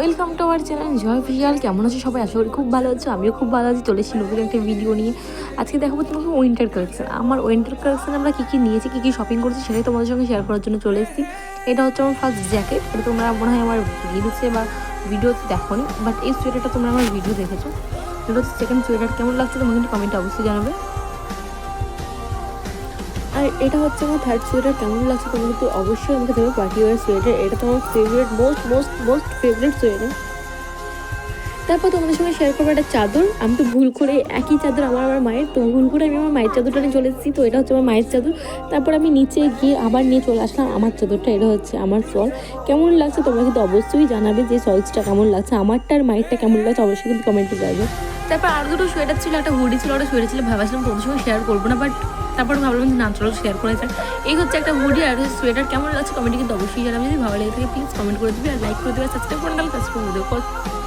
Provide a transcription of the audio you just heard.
Welcome to our channel জয় ভিয়াল। কেমন আছো সবাই? আশা করি খুব ভালো আছো। আমিও খুব ভালো আছি। চলে এসেছি নতুন একটা ভিডিও নিয়ে। আজকে দেখাবো তোমাকে উইন্টার কালেকশন। আমার উইন্টার কালেকশানে আমরা কী কী নিয়েছি, কী কী শপিং করছি সেটাই তোমাদের সঙ্গে শেয়ার করার জন্য চলে এসেছি। এটা হচ্ছে আমার ফার্স্ট জ্যাকেট। এটা তোমরা মনে হয় আমার রিলসে বা ভিডিওতে দেখো নি, বাট এই সোয়েটারটা তোমরা আমার ভিডিও দেখেছো। এটা হচ্ছে সেকেন্ড সোয়েটার। কেমন লাগছে তোমাকে কিন্তু কমেন্টে অবশ্যই জানাবে। আর এটা হচ্ছে আমার থার্ড সোয়েটার। কেমন লাগছে তোমরা কিন্তু অবশ্যই আমাকে দেবে। Party war sweater. এটা তো আমার ফেভারিট, মোস্ট ফেভারিট সোয়েটার। তারপর তোমাদের সঙ্গে শেয়ার করবো একটা চাদর। আমি তো ভুল করে একই চাদর আমার মায়ের, তো ভুল করে আমি আমার মায়ের চাদরটা নিয়ে চলে এসেছি। তো এটা হচ্ছে আমার মায়ের চাদর। তারপর আমি নিচে গিয়ে আবার নিয়ে চলে আসলাম আমার চাদরটা। এটা হচ্ছে আমার শল। কেমন লাগছে তোমরা কিন্তু অবশ্যই জানাবে যে শলসটা কেমন লাগছে। আমারটা আর মায়েরটা কেমন লাগছে অবশ্যই কিন্তু কমেন্টে জানাবে। তারপর আর দুটো সোয়েটার ছিল, একটা হুডি ছিল, ওটা সোয়েটার ছিল। ভাবছিলাম তোমাদের সঙ্গে শেয়ার করবো না, বাট তারপর ভাবলাম যে না, চলো শেয়ার করে যাক। এই হচ্ছে একটা হুডি আর সোয়েটার। কেমন লাগছে কমেন্টে কিন্তু অবশ্যই জানাবে। যদি ভালো লেগে থাকে প্লিজ কমেন্ট করে দিবে, আর লাইক করে দেবে, সাবস্ক্রাইব করে সাবস্ক্রাইব করে দেবে।